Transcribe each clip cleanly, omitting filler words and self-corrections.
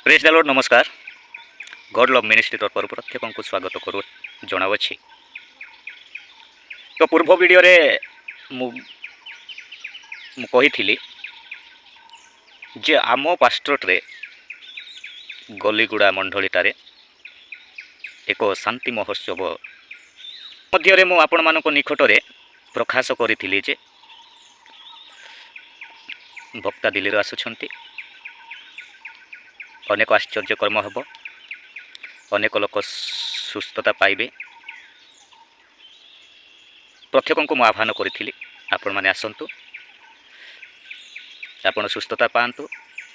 Praise the Lord नमस्कार। God love ministry तरफ प्रत्येक को स्वागत करू जनावछि। तो पूर्व वीडियो रे मु कही जे आम पास्टोरेट रे गलीगुड़ा मंडलीटारे एक शांति महोत्सव मध्य मु आपण मानक निकट में प्रकाश करी जे भक्ता दिल्ली आसुछंती, अनेक आश्चर्यकर्म हम, अनेक लोक सुस्थता पाइबे। प्रत्येक को मु आह्वान करी आपण मैंने आसतु, आपण सुस्थता पातु,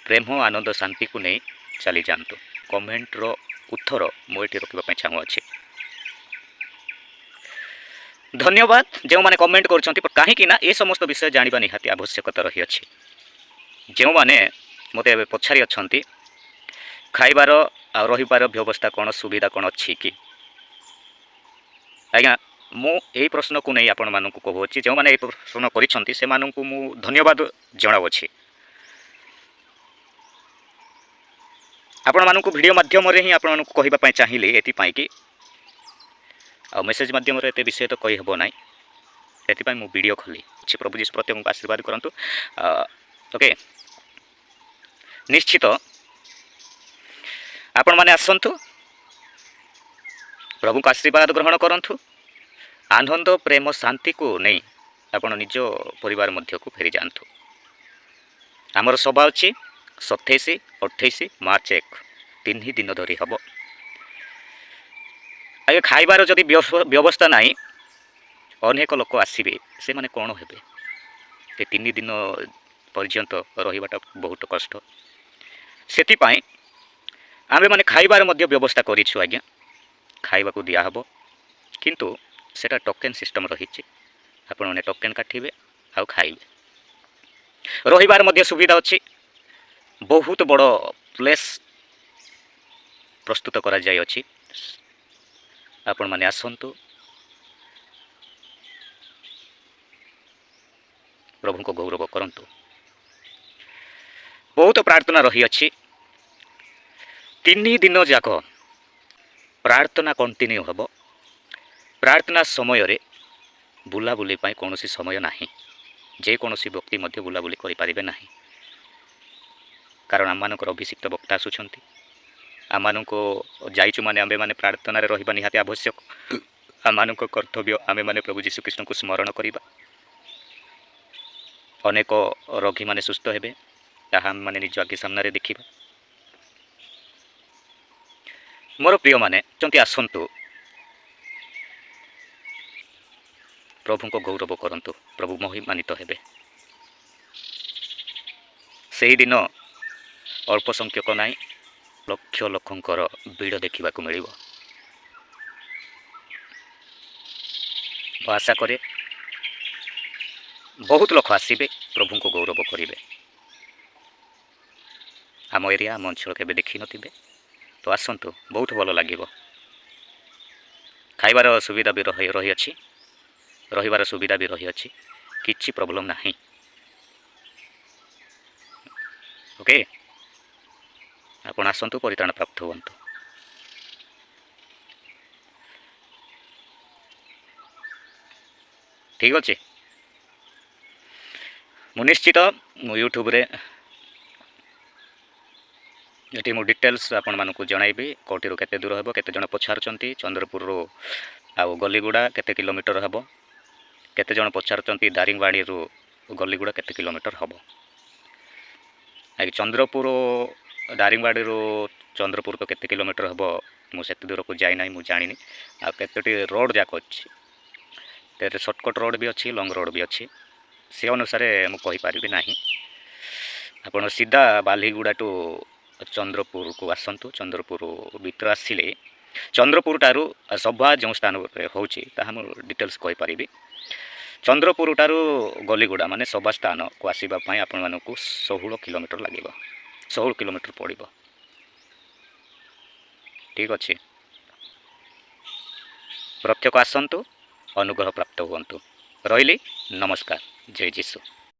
प्रेम आनंद शांति को नहीं चली जातु। कमेंट रो उत्तर मुझे रखा चाहूँगी। धन्यवाद जो मैंने कमेंट कहीं ये समस्त विषय जाना निहाती आवश्यकता रही अछि। जो मैंने मत पछारी अच्छा खाइबार आ रहिबार व्यवस्था कौन सुविधा कौन अच्छी कि आज्ञा मु यही प्रश्न को नहीं आपण मानक कहूँ। जो मैंने प्रश्न करिसेंती से मानक मु धन्यवाद जनावछि। आपण मानक वीडियो माध्यम रे ही आपण मानक कहिबा पई चाहिए एतिपाई कि आ मेसेज माध्यम रे एते विषय तो कहि हबो नाही, एतिपाई मु वीडियो खोली। प्रभु जीसु प्रत्येक को आशीर्वाद करंतु। ओके, निश्चित आपण माने आसंतु, प्रभु का आशीर्वाद ग्रहण करंतु। आनंद प्रेम शांति को नहीं आपण निज परिवार मध्य को फेरी जातु। आमर सभा अच्छी 27-28 मार्च 1 3 दिन धरी हम। आगे खाइबार जदि व्यवस्था नहीं, अनेक लोक आसबे, से माने कौन हेबे? ये 3 दिन पर्यंत रहिबाटा बहुत कष्ट। सेतिपाई आमे माने खाइबार मध्य व्यवस्था करिछु। आज्ञा खाइबा को दिया हबो, किंतु सेटा टोकेन सिस्टम रही। आपण माने टोकेन काटिबे आ खाइबे। रहिबार मध्य सुविधा अच्छी। बहुत बड़ प्लेस प्रस्तुत करा जाय अछि। आपण माने आसंतु, प्रभु को गौरव करंतु। बहुत प्रार्थना रही अछि। 3 दिन जाक प्रार्थना कंटिन्यू हम। प्रार्थना समय रे बुलाबुली पाई कौन समय नाही। जे कौन व्यक्ति मध्य बुलाबुली करि पारिबे नाही, कारण आम मानकर अभिषिक्त वक्ता आसुछंती। आम मानक जाइचु माने आमे माने प्रार्थना रे रहिबा निहाती आवश्यक। आम मानक कर्तव्य आमे माने प्रभु यीशु कृष्ण को स्मरण करिबा। अनेक रोगी माने सुस्थ हेबे, ताहा आम माने निज आगे सामने देखिबा। मोर प्रिय माने चंती आसंतु, प्रभु को गौरव करंतु। प्रभु महिमान्वित हेबे। सेही दिन अल्प संख्यक नाई, लक्ष लक्षंकर भीड़ देखा मिल। आशा करे बहुत लोक आसबे, प्रभु को गौरव करेंगे। आम एरिया आम अंचल के देखी नथिबे, तो आसंतु, बहुत भल लगे। खाइबार सुविधा भी रही अछि, रहिबार सुविधा भी रही अछि, किछि प्रॉब्लम नाही। ओके, आपण आसंतु, परित्राण प्राप्त हुअन्तु। ठीक अच्छे। मु निश्चित मु यूट्यूब रे ये मु डिटेल्स आपण मानक जनइबी। कोटी केते दूर हम, केते जन पचारुचंती चंद्रपुर रो आउ गलीगुड़ा केते किलोमीटर हम, केते जन पचारुचंती दारिंगबाड़ी रो गलीगुड़ा केते किलोमीटर हम। चंद्रपुर दारिंगबाड़ी रो चंद्रपुर तो केते किलोमीटर हम, मुझे दूर को जाई ना, मुझे जानी। आ केतोटी रोड जाक अच्छी, तेरे शॉर्टकट रोड भी अच्छी, लॉन्ग रोड भी अच्छी, से अनुसार मुझे कहीपरि ना। आपड़ सीधा बालीगुड़ा टू चंद्रपुर को आसतु। चंद्रपुर भीतर आसिले चंद्रपुर ठारू सभा जो स्थान होची डिटेल्स कहीपरि। चंद्रपुर ठारू गलीगुड़ा माने सभा स्थान को आसवाई आपण मानक 16 किलोमीटर लगे, 16 किलोमीटर पड़ो। ठीक अच्छे, प्रत्येक आसतु, अनुग्रह प्राप्त हुअन्तु। रही नमस्कार, जय जीशु।